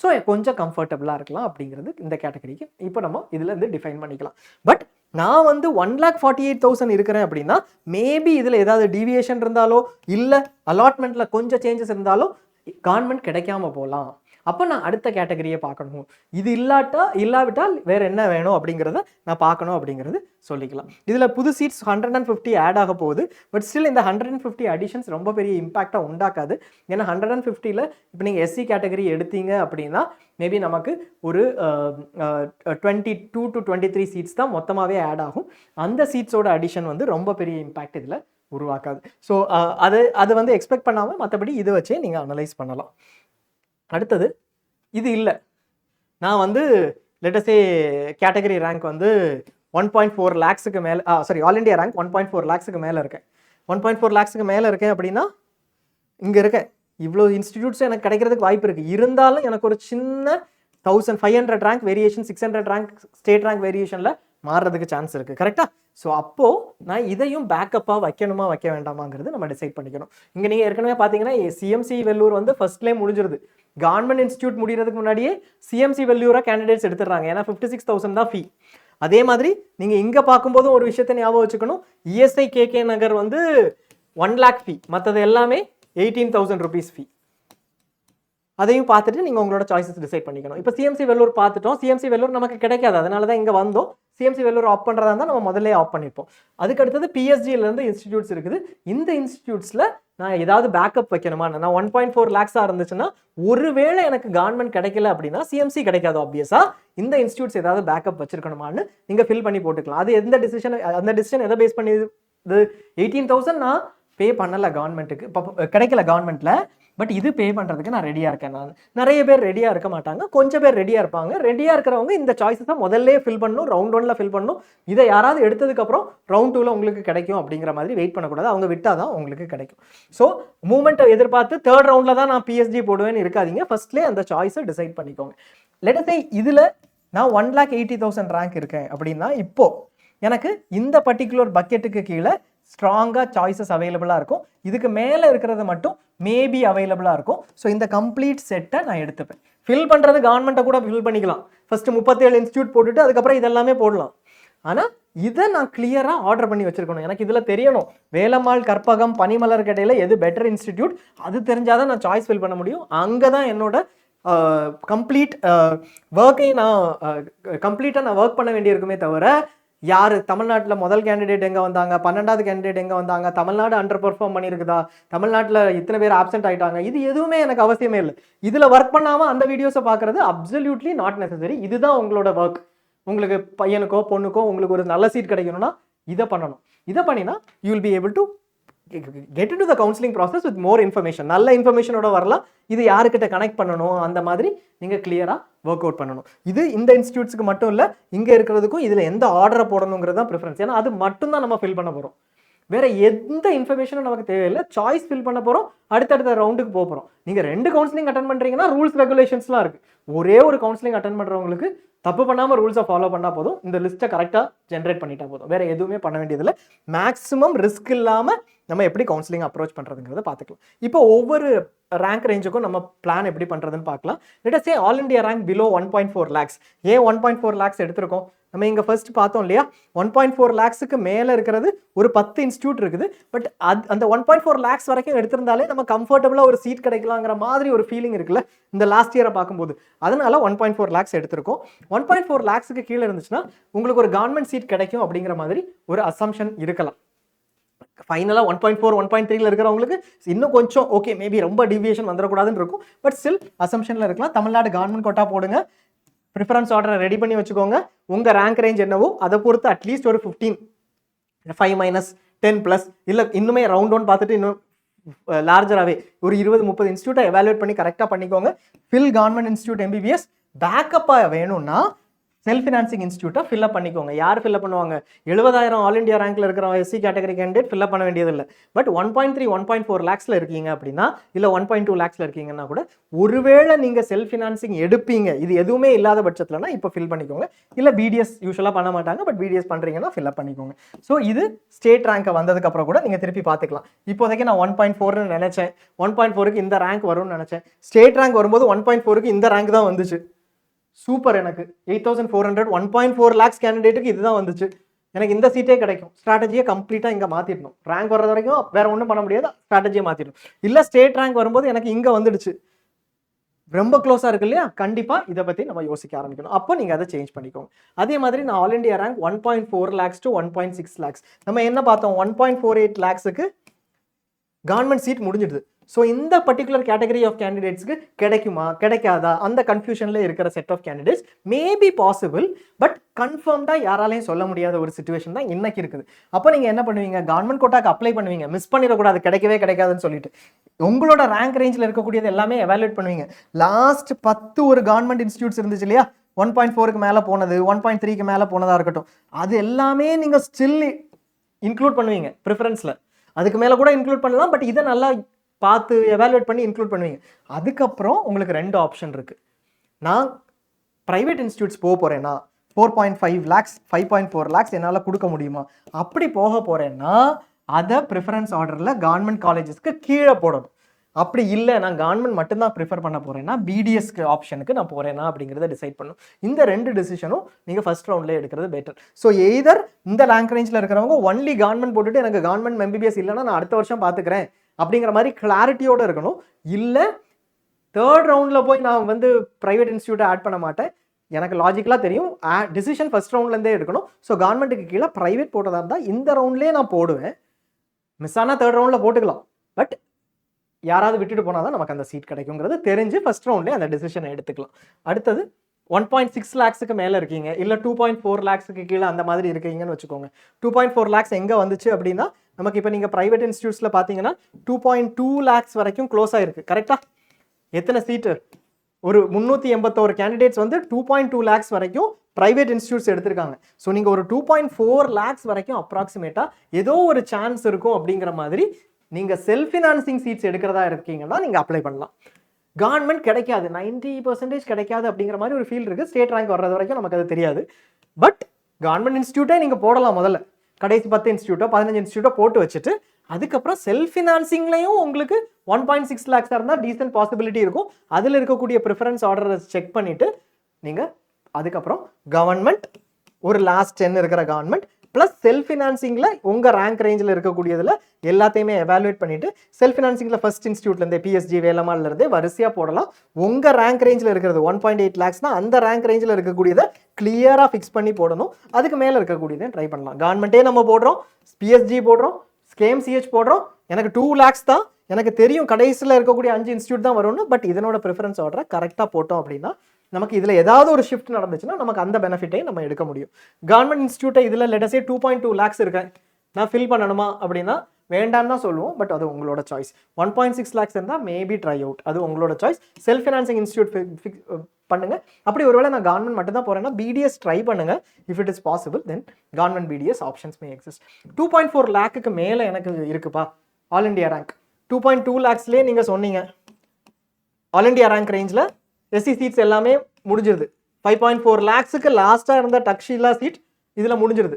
ஸோ கொஞ்சம் கம்ஃபர்டபுளாக இருக்கலாம் அப்படிங்கிறது இந்த கேட்டகரிக்கு இப்போ நம்ம இதில் இருந்து டிஃபைன் பண்ணிக்கலாம். பட் நான் வந்து 1,48,000 இருக்கிறேன் அப்படின்னா மேபி இதில் ஏதாவது டீவியேஷன் இருந்தாலோ இல்லை அலாட்மெண்ட்டில் கொஞ்சம் சேஞ்சஸ் இருந்தாலோ கவர்மெண்ட் கிடைக்காம போகலாம். அப்போ நான் அடுத்த கேட்டகரியை பார்க்கணும். இது இல்லாவிட்டால் வேறு என்ன வேணும் அப்படிங்கிறத நான் பார்க்கணும் அப்படிங்கிறது சொல்லிக்கலாம். இதில் புது சீட்ஸ் 150 ஆட் ஆக போகுது. பட் ஸ்டில் இந்த 150 அடிஷன்ஸ் ரொம்ப பெரிய இம்பாக்டாக உண்டாக்காது. ஏன்னா 150ல் இப்போ நீங்கள் எஸ்சி கேட்டகரி எடுத்தீங்க அப்படின்னா மேபி நமக்கு ஒரு 22 to 23 சீட்ஸ் தான் மொத்தமாகவே ஆட் ஆகும். அந்த சீட்ஸோட அடிஷன் வந்து ரொம்ப பெரிய இம்பாக்ட் இதில் உருவாக்காது. ஸோ அது வந்து எக்ஸ்பெக்ட் பண்ணாமல் மற்றபடி இதை வச்சே நீங்கள் அனலைஸ் பண்ணலாம். அடுத்தது இது இல்லை, நான் வந்து லெட்டஸே கேட்டகரி ரேங்க் வந்து 1.4 lakhsக்கு மேலே ஆல் இண்டியா ரேங்க் 1.4 lakhsக்கு மேலே இருக்கேன். 1.4 lakhsக்கு மேலே இருக்கேன் அப்படின்னா இங்கே இருக்கேன். இவ்வளோ இன்ஸ்டிடியூட்ஸும் எனக்கு கிடைக்கிறதுக்கு வாய்ப்பு இருக்குது. இருந்தாலும் எனக்கு ஒரு சின்ன 1,500 rank variation 600 rank state rank வேரியேஷனில் மாறுறதுக்கு சான்ஸ் இருக்குது. கரெக்டாக? ஸோ அப்போது நான் இதையும் பேக்கப்பாக வைக்கணுமா வைக்க வேண்டாமாங்கிறது நம்ம டிசைட் பண்ணிக்கணும். இங்கே நீங்கள் ஏற்கனவே பார்த்தீங்கன்னா சிஎம்சி வெள்ளூர் வந்து ஃபர்ஸ்ட்லேயே முடிஞ்சிருது. கவர்மெண்ட் இன்ஸ்டியூட் முடிகிறதுக்கு முன்னாடியே சிஎம்சி வெள்ளூராக கேண்டிடேட்ஸ் எடுத்துடுறாங்க. ஏன்னா 56,000 தான் ஃபீ. அதே மாதிரி நீங்கள் இங்கே பார்க்கும்போதும் ஒரு விஷயத்தை ஞாபகம் வச்சுக்கணும். இஎஸ்ஐ கேகே நகர் வந்து 1 lakh ஃபீ, மற்றது எல்லாமே 18,000 rupees ஃபீ. அதையும் பார்த்துட்டு நீங்கள் உங்களோட சாய்ஸஸ் டிசைட் பண்ணிக்கணும். இப்போ சிஎம்சி வெள்ளூர் பார்த்துட்டோம். சிஎம்சி வெள்ளூர் நமக்கு கிடைக்காது, அதனால தான் இங்கே வந்தோம். சிஎம்சி வெள்ளூர் ஆஃப் பண்ணுறதா இருந்தால் நம்ம முதல்ல ஆஃப் பண்ணியிருப்போம். அதுக்கு அடுத்தது பிஎஸ்ஜியிலேருந்து இன்ஸ்டிடியூட்ஸ் இருக்குது. இந்த இன்ஸ்டிடியூட்ஸில் நான் ஏதாவது பேக்கப் வைக்கணுமா? நான் 1.4 lakhs இருந்துச்சுன்னா ஒருவேளை எனக்கு கவர்மெண்ட் கிடைக்கல அப்படின்னா சிஎம்சி கிடைக்காது. ஆப்வியஸா இந்த இன்ஸ்டிடியூட்ஸ் ஏதாவது பேக்கப் வச்சிருக்கணுமான்னு நீங்க ஃபில் பண்ணி போட்டுக்கலாம். அது எந்த டிசிஷன், அந்த டிசிஷன் எதை பேஸ் பண்ணி? 18,000 நான் பே பண்ணல கவர்மெண்ட்டுக்கு, கிடைக்கல கவர்மெண்ட்ல, பட் இது பே பண்றதுக்கு நான் ரெடியா இருக்கேன். நான் நிறைய பேர் ரெடியா இருக்க மாட்டாங்க, கொஞ்சம் பேர் ரெடியா இருப்பாங்க. ரெடியா இருக்கிறவங்க இந்த சாய்ஸஸை முதல்ல ஃபில் பண்ணணும், ரவுண்ட் 1ல ஃபில் பண்ணணும். இதை யாராவது எடுத்ததுக்கு அப்புறம் ரவுண்ட் 2ல உங்களுக்கு கிடைக்கும் அப்படிங்கிற மாதிரி வெயிட் பண்ணக்கூடாது. அவங்க விட்டாதான் உங்களுக்கு கிடைக்கும். ஸோ மூவ்மெண்ட்டை எதிர்பார்த்து தேர்ட் ரவுண்ட்ல தான் நான் பிஎஸ்ஜி போடுவேன்னு இருக்காதீங்க. ஃபர்ஸ்ட்லேயே அந்த சாய்ஸை டிசைட் பண்ணிக்கோங்க. லெட் அஸ் சே இதுல நான் 1,80,000 ரேங்க் இருக்கேன் அப்படின்னா இப்போ எனக்கு இந்த பர்டிகுலர் பக்கெட்டுக்கு கீழே ஸ்ட்ராங்காக சாய்ஸஸ் அவைலபிளாக இருக்கும். இதுக்கு மேலே இருக்கிறது மட்டும் மேபி அவைலபிளாக இருக்கும். ஸோ இந்த கம்ப்ளீட் செட்டை நான் எடுத்துப்பேன். ஃபில் பண்ணுறது கவர்மெண்ட்டை கூட ஃபில் பண்ணிக்கலாம். ஃபஸ்ட்டு 37 இன்ஸ்டியூட் போட்டுட்டு அதுக்கப்புறம் இதெல்லாமே போடலாம். ஆனால் இதை நான் கிளியராக ஆர்டர் பண்ணி வச்சிருக்கணும். எனக்கு இதில் தெரியணும் வேலம்மாள், கற்பகம், பனிமலர் இடையில எது பெட்டர் இன்ஸ்டிடியூட், அது தெரிஞ்சாதான் நான் சாய்ஸ் ஃபில் பண்ண முடியும். அங்கே தான் என்னோட கம்ப்ளீட் ஒர்க்கையும் நான் கம்ப்ளீட்டாக நான் ஒர்க் பண்ண வேண்டியிருக்குமே தவிர யார் தமிழ்நாட்டில் முதல் கேண்டிடேட் எங்கே வந்தாங்க, 12வது கேண்டிடேட் எங்கே வந்தாங்க, தமிழ்நாடு அண்டர் பெர்ஃபார்ம் பண்ணியிருக்குதா, தமிழ்நாட்டில் இத்தனை பேர் ஆப்சென்ட் ஆகிட்டாங்க, இது எதுவுமே எனக்கு அவசியமே இல்லை. இதில் ஒர்க் பண்ணாமல் அந்த வீடியோஸை பார்க்குறது அப்சல்யூட்லி நாட் நெசசரி. இதுதான் உங்களோட ஒர்க். உங்களுக்கு பையனுக்கோ பொண்ணுக்கோ உங்களுக்கு ஒரு நல்ல சீட் கிடைக்கணும்னா இதை பண்ணணும். இதை பண்ணினா you will be able to get into the counselling process with more information. நல்ல இன்ஃபர்மேஷனோட வரலாம். இது யாருக்கிட்ட கனெக்ட் பண்ணணும் அந்த மாதிரி நீங்கள் கிளியராக ஒர்க் அவுட் பண்ணணும். இது இந்த இன்ஸ்டியூட்ஸ்க்கு மட்டும் இல்லை, இங்கே இருக்கிறதுக்கும் இதில் எந்த ஆர்டரை போடணுங்கிறது தான் ப்ரிஃபரன்ஸ். ஏன்னா அது மட்டும் தான் நம்ம ஃபில் பண்ண போகிறோம். வேற எந்த இன்ஃபர்மேஷனும் நமக்கு தேவையில்லை. சாய்ஸ் ஃபில் பண்ண போகிறோம், அடுத்தடுத்த ரவுண்டுக்கு போகிறோம். நீங்கள் 2 கவுன்சிலிங் அட்டன் பண்ணுறீங்கன்னா ரூல்ஸ் ரெகுலேஷன்ஸ்லாம் இருக்குது. ஒரே ஒரு கவுன்சிலிங் அட்டன் பண்ணுறவங்களுக்கு தப்பு பண்ணாமல் ரூல்ஸை ஃபாலோ பண்ணால் போதும். இந்த லிஸ்ட்டை கரெக்டாக ஜென்ரேட் பண்ணிட்டா போதும். வேற எதுவுமே பண்ண வேண்டியதில்லை. மேக்ஸிமம் ரிஸ்க் இல்லாமல் நம்ம எப்படி கவுன்சிலிங் அப்ரோச் பண்ணுறதுங்கிறத பார்த்துக்கலாம். இப்போ ஒவ்வொரு ரேங்க் ரேஞ்சுக்கும் நம்ம பிளான் எப்படி பண்ணுறதுன்னு பார்க்கலாம். லெட் அஸ் சே all India rank below 1.4 lakhs. ஏன் 1.4 lakhs எடுத்திருக்கோம்? நம்ம இங்கே ஃபர்ஸ்ட் பார்த்தோம் இல்லையா, 1.4 lakhsக்கு மேலே இருக்கிறது ஒரு 10 இன்ஸ்டியூட் இருக்குது. பட் அந்த 1.4 lakhs வரைக்கும் எடுத்திருந்தாலே நம்ம கம்ஃபர்டபுளாக ஒரு சீட் கிடைக்கலாங்கிற மாதிரி ஒரு ஃபீலிங் இருக்குல்ல இந்த லாஸ்ட் இயரை பார்க்கும்போது. அதனால 1.4 lakhs எடுத்திருக்கோம். 1.4 lakhsக்கு கீழே இருந்துச்சுன்னா உங்களுக்கு ஒரு கவர்மெண்ட் சீட் கிடைக்கும் அப்படிங்கிற மாதிரி ஒரு அசம்ஷன் இருக்கலாம். ஃபைனலாக 1.4 1.3ல இருக்கிறவங்களுக்கு இன்னும் கொஞ்சம் ஓகே, மேபி ரொம்ப டிவியேஷன் வந்துடக்கூடாதுன்னு இருக்கும். பட் ஸ்டில் அசம்ஷனில் இருக்கலாம். தமிழ்நாடு கவர்மெண்ட் கோட்டா போடுங்க, ப்ரிஃபரன்ஸ் ஆர்டரை ரெடி பண்ணி வச்சுக்கோங்க. உங்கள் ரேங்க் ரேஞ்ச் என்னவோ அதை பொறுத்து அட்லீஸ்ட் ஒரு 15, 5 - 10+ இல்லை இன்னுமே ரவுண்ட் 1 பார்த்துட்டு இன்னும் லார்ஜராகவே ஒரு 20-30 இன்ஸ்டியூட்டை எவாலுவேட் பண்ணி கரெக்டாக பண்ணிக்கோங்க. ஃபில் கவர்மெண்ட் இன்ஸ்டியூட் MBBS பேக்கப்பாக வேணும்னா செல்ஃப் ஃபினான்சிங் இன்ஸ்டியூட்டை ஃபில்அப் பண்ணிக்கோங்க. யார் ஃபில்அப் பண்ணுவாங்க? 70,000 ஆல் இண்டியா ரேங்க்ல இருக்கிற SC கேட்டகரி கேண்டிடேட் ஃபில்அப் பண்ண வேண்டியதில்லை. பட் 1.3 1.4 lakhsல இருக்கீங்க அப்படின்னா, இல்லை 1.2 lakhsல இருக்கீங்கன்னா கூட ஒருவேளை நீங்கள் செல்ஃப் ஃபினான்சிங் எடுப்பீங்க, இது எதுவுமே இல்லாத பட்சத்துலனா இப்போ ஃபில் பண்ணிக்கோங்க. இல்லை BDS யூஸ்வலாக பண்ண மாட்டாங்க, பட் BDS பண்ணுறீங்கன்னா ஃபில்அப் பண்ணிக்கோங்க. ஸோ இது ஸ்டேட் ரேங்க்கை வந்ததுக்கப்புறம் கூட நீங்கள் திருப்பி பார்த்துக்கலாம். இப்போதைக்கு நான் 1.4ன்னு நினச்சேன், 1.4க்கு இந்த ரேங்க் வரும்னு நினச்சேன். ஸ்டேட் ரேங்க் வரும்போது 1.4க்கு இந்த ரேங்க் தான் வந்துச்சு. சூப்பர், எனக்கு 8,400 1.4 lakhs கேண்டிடேட்டுக்கு இதுதான் வந்துச்சு, எனக்கு இந்த சீட்டே கிடைக்கும். ஸ்ட்ராட்டஜியை கம்ப்ளீட்டாக இங்கே மாற்றிடணும். ரேங்க் வர்றது வரைக்கும் வேற ஒன்றும் பண்ண முடியாது, ஸ்ட்ராட்டஜியை மாற்றிடணும். இல்லை ஸ்டேட் ரேங்க் வரும்போது எனக்கு இங்கே வந்துடுச்சு, ரொம்ப க்ளோஸாக இருக்கு இல்லையா, கண்டிப்பாக இதை பற்றி நம்ம யோசிக்க ஆரம்பிக்கணும். அப்போ நீங்கள் அதை சேஞ்ச் பண்ணிக்கோங்க. அதே மாதிரி நான் all India rank 1.4 lakhs to 1.6 lakhs நம்ம என்ன பார்த்தோம், 1.48 lakhsக்கு கவர்மெண்ட் சீட் முடிஞ்சிடுது. ஸோ இந்த பர்டிகுலர் கேட்டகரி ஆஃப் கேண்டிடேட்ஸ்க்கு கிடைக்குமா கிடைக்காதா அந்த கன்ஃபியூஷனில் இருக்கிற set of candidates maybe possible, but கன்ஃபார்ம்டாக யாராலையும் சொல்ல முடியாத ஒரு சிச்சுவேஷன் தான் இன்னைக்கு இருக்குது. அப்போ நீங்கள் என்ன பண்ணுவீங்க, கவர்மெண்ட் கோட்டாக்கு அப்ளை பண்ணுவீங்க, மிஸ் பண்ணிடக்கூடாது, கிடைக்கவே கிடைக்காதுன்னு சொல்லிட்டு உங்களோட ரேங்க் ரேஞ்சில் இருக்கக்கூடியது எல்லாமே எவாலுவேட் பண்ணுவீங்க. லாஸ்ட் 10 ஒரு கவர்மெண்ட் இன்ஸ்டியூட்ஸ் இருந்துச்சு இல்லையா, 1.4க்கு மேலே போனது, 1.3க்கு மேலே போனதாக இருக்கட்டும், அது எல்லாமே நீங்கள் ஸ்டில் இன்க்ளூட் பண்ணுவீங்க ப்ரிஃபரன்ஸில். அதுக்கு மேலே கூட இன்க்ளூட் பண்ணலாம், பட் இதை நல்லா பார்த்து எவாலுவேட் பண்ணி இன்க்ளூட் பண்ணுவீங்க. அதுக்கப்புறம் உங்களுக்கு 2 ஆப்ஷன் இருக்குது. நான் ப்ரைவேட் இன்ஸ்டியூட்ஸ் போக போகிறேன்னா 4.5 lakhs 5.4 lakhs என்னால் கொடுக்க முடியுமா, அப்படி போக போகிறேன்னா அதை ப்ரிஃபரன்ஸ் ஆர்டரில் கவர்மெண்ட் காலேஜஸ்க்கு கீழே போடணும். அப்படி இல்லை நான் கவர்மெண்ட் மட்டும்தான் ப்ரிஃபர் பண்ண போகிறேன்னா BDSக்கு ஆப்ஷனுக்கு நான் போகிறேன்னா அப்படிங்கிறத டிசைட் பண்ணும். இந்த 2 டிசிஷனும் நீங்கள் ஃபர்ஸ்ட் ரவுண்ட்லேயே எடுக்கிறது பெட்டர். ஸோ எய்தர் இந்த ரேங்க் ரேஞ்சில் இருக்கிறவங்க ஒன்லி கவர்மெண்ட் போட்டுட்டு எனக்கு கவர்மெண்ட் MBBS இல்லைன்னா நான் அடுத்த வருஷம் பார்த்துக்கிறேன் அப்படிங்கிற மாதிரி கிளாரிட்டியோடு இருக்கணும். இல்லை தேர்ட் ரவுண்டில் போய் நான் வந்து ப்ரைவேட் இன்ஸ்டியூட்டை ஆட் பண்ண மாட்டேன். எனக்கு லாஜிக்கலாக தெரியும் டிசிஷன் ஃபர்ஸ்ட் ரவுண்ட்லேருந்தே எடுக்கணும். ஸோ கவர்மெண்ட்டுக்கு கீழே ப்ரைவேட் போட்டதாக இருந்தால் இந்த ரவுண்ட்லேயே நான் போடுவேன். மிஸ் ஆனால் தேர்ட் ரவுண்டில் போட்டுக்கலாம். பட் யாராவது விட்டுட்டு போனால் தான் நமக்கு அந்த சீட் கிடைக்குங்கிறது தெரிஞ்சு ஃபர்ஸ்ட் ரவுண்ட்லேயே அந்த டிசிஷனை எடுத்துக்கலாம். அடுத்தது 1.6 lakhsக்கு மேலே இருக்கீங்க, இல்லை 2.4 lakhsக்கு கீழே அந்த மாதிரி இருக்கீங்கன்னு வச்சுக்கோங்க. 2.4 lakhs எங்கே வந்துச்சு அப்படின்னா, நமக்கு இப்போ நீங்கள் ப்ரைவேட் இன்ஸ்டியூட்ஸில் பார்த்தீங்கன்னா 2.2 lakhs வரைக்கும் க்ளோஸ் ஆயிருக்கு. கரெக்டாக எத்தனை சீட்டு? ஒரு 381 கேண்டிடேட்ஸ் வந்து 2.2 lakhs வரைக்கும் ப்ரைவேட் இன்ஸ்டியூட்ஸ் எடுத்திருக்காங்க. ஸோ நீங்கள் ஒரு 2.4 lakhs வரைக்கும் அப்ராக்சிமேட்டாக ஏதோ ஒரு சான்ஸ் இருக்கும் அப்படிங்கிற மாதிரி நீங்கள் செல்ஃப் ஃபினான்சிங் சீட்ஸ் எடுக்கிறதா இருக்கீங்கன்னா நீங்கள் அப்ளை பண்ணலாம். கவர்மெண்ட் கிடைக்காது, 90% கிடைக்காது அப்படிங்கிற மாதிரி ஒரு ஃபீல் இருக்குது. ஸ்டேட் ரேங்க் வர்றது வரைக்கும் நமக்கு அது தெரியாது. பட் கவர்மெண்ட் இன்ஸ்டியூட்டே நீங்கள் போடலாம். முதல்ல கடைசி 10 இன்ஸ்டியூட்டோ 15 இன்ஸ்டியூட்டோ போட்டு வச்சுட்டு அதுக்கப்புறம் செல்ஃப் ஃபினான்சிங்லையும் உங்களுக்கு 1.6 lakhs இருந்தால் டீசென்ட் பாசிபிலிட்டி இருக்கும். அதில் இருக்கக்கூடிய ப்ரிஃபரன்ஸ் ஆர்டரை செக் பண்ணிவிட்டு நீங்கள் அதுக்கப்புறம் கவர்மெண்ட் ஒரு லாஸ்ட் 10 இருக்கிற கவர்மெண்ட் ப்ளஸ் செல்ஃப் ஃபினான்சிங்கில் உங்கள் ரேங்க் ரேஞ்சில் இருக்கக்கூடியதில் எல்லாத்தையுமே எவாலுவேட் பண்ணிவிட்டு செல்ஃப் ஃபினான்சிங்கில் ஃபர்ஸ்ட் இன்ஸ்டியூட்லேருந்தே PSG வேலம்மாள்லேருந்தே வரிசையாக போடலாம். உங்கள் ரேங்க் ரேஞ்சில் இருக்கிறது 1.8 lakhsனா அந்த ரேங்க் ரேஞ்சில் இருக்கக்கூடியதை கிளியராக ஃபிக்ஸ் பண்ணி போடணும். அதுக்கு மேலே இருக்கக்கூடியதை ட்ரை பண்ணலாம். கவர்மெண்ட்டே நம்ம போடுறோம், PSG போடுறோம், KMCH போடுறோம். எனக்கு 2 lakhs தான் எனக்கு தெரியும், கடைசியில் இருக்கக்கூடிய 5 இன்ஸ்டியூட் தான் வரும்னு. பட் இதனோட ப்ரிஃபரன்ஸ் ஆர்டரை கரெக்டாக போட்டோம் அப்படின்னா நமக்கு இதில் ஏதாவது ஒரு ஷிஃப்ட் நடந்துச்சுன்னா நமக்கு அந்த பெனிஃபிட்டை நம்ம எடுக்க முடியும். கவர்மெண்ட் இன்ஸ்டியூட்டை இதில் லெட்டஸே 2.2 lakhs இருக்கேன், நான் ஃபில் பண்ணணுமா அப்படின்னா வேண்டான்னு தான் சொல்லுவோம். பட் அது உங்களோட சாய்ஸ். 1.6 lakhs இருந்தால் மேபி ட்ரை அவுட், அது உங்களோட சாய்ஸ். செல்ஃப் ஃபினான்சிங் இன்ஸ்டியூட் பண்ணுங்க. அப்படி ஒருவேளை நான் கவர்மெண்ட் மட்டும் தான் போறேன்னா BDS ட்ரை பண்ணுங்க. If it is possible then government BDS options May exist. 2.4 lakhக்கு மேலே எனக்கு இருக்குப்பா ஆல் இண்டியா ரேங்க். 2.2 lakhsலேயே நீங்கள் சொன்னீங்க ஆல் இண்டியா ரேங்க் ரேஞ்சில் SC சீட்ஸ் எல்லாமே முடிஞ்சிருது. 5.4 lakhsக்கு லாஸ்ட்டாக இருந்த டக்ஷீலா சீட் இதில் முடிஞ்சிருது.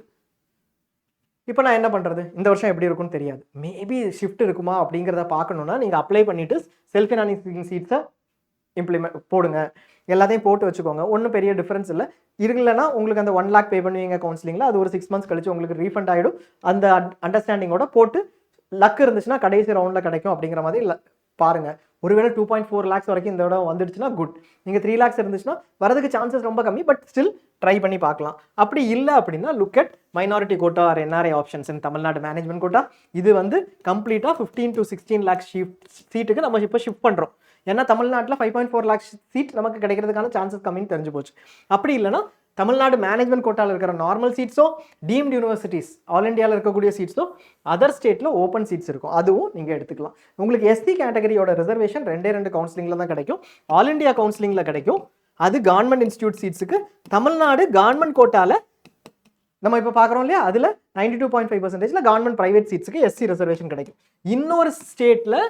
இப்போ நான் என்ன பண்ணுறது? இந்த வருஷம் எப்படி இருக்கும்னு தெரியாது. மேபி ஷிஃப்ட் இருக்குமா அப்படிங்கிறத பார்க்கணுன்னா நீங்கள் அப்ளை பண்ணிவிட்டு செல்ஃப் ஃபினான்சிங் சீட்ஸை போடுங்க. எல்லாத்தையும் போட்டு வச்சுக்கோங்க. ஒன்றும் பெரிய டிஃப்ரென்ஸ் இல்லை. இல்லைன்னா உங்களுக்கு அந்த 1 lakh பே பண்ணுவீங்க கவுன்சிலிங்கில், அது ஒரு 6 months கழிச்சு உங்களுக்கு ரீஃபண்ட் ஆகிடும். அந்த அண்டர்ஸ்டாண்டிங்கோட போட்டு லக் இருந்துச்சுன்னா கடைசி ரவுண்டில் கிடைக்கும் அப்படிங்கிற மாதிரி இல்லை பாருங்க. ஒருவேளை 2.4 lakhs வரைக்கும் இந்த இடம் வந்துடுச்சுன்னா குட். நீங்கள் 3 lakhs இருந்துச்சுன்னா வரதுக்கு சான்சஸ் ரொம்ப கம்மி. பட் ஸ்டில் ட்ரை பண்ணி பார்க்கலாம். அப்படி இல்லை அப்படின்னா look at minority quota or NRI options in Tamil Nadu management quota. இது வந்து கம்ப்ளீட்டாக 15 to 16 lakhs சீட்டுக்கு நம்ம இப்போ ஷிஃப்ட் பண்ணுறோம். ஏன்னா தமிழ்நாட்டில் 5.4 lakhs சீட் நமக்கு கிடைக்கிறதுக்கான சான்சஸ் கம்மின்னு தெரிஞ்சு போச்சு. அப்படி இல்லைன்னா தமிழ்நாடு மேனேஜ்மெண்ட் கோட்டாவில் இருக்கிற நார்மல் சீட்ஸோ, டீம்டு யூனிவர்சிட்டிஸ் ஆல் இண்டியாவில் இருக்கக்கூடிய சீட்ஸோ, அதர் ஸ்டேட்டில் ஓப்பன் சீட்ஸ் இருக்கும், அதுவும் நீங்கள் எடுத்துக்கலாம். உங்களுக்கு SC கேட்டகரியோட ரிசர்வேஷன் 2 கவுன்சிலிங்கில் தான் கிடைக்கும். ஆல் இண்டியா கவுன்சிலிங்கில் கிடைக்கும். அது கவர்மெண்ட் இன்ஸ்டியூட் சீட்ஸுக்கு. தமிழ்நாடு கவர்மெண்ட் கோட்டாவில் நம்ம இப்போ பார்க்குறோம் இல்லையா, அதில் 92.5% கவர்மெண்ட் ப்ரைவேட் சீட்ஸுக்கு SC ரிசர்வேஷன் கிடைக்கும். இன்னொரு ஸ்டேட்டில்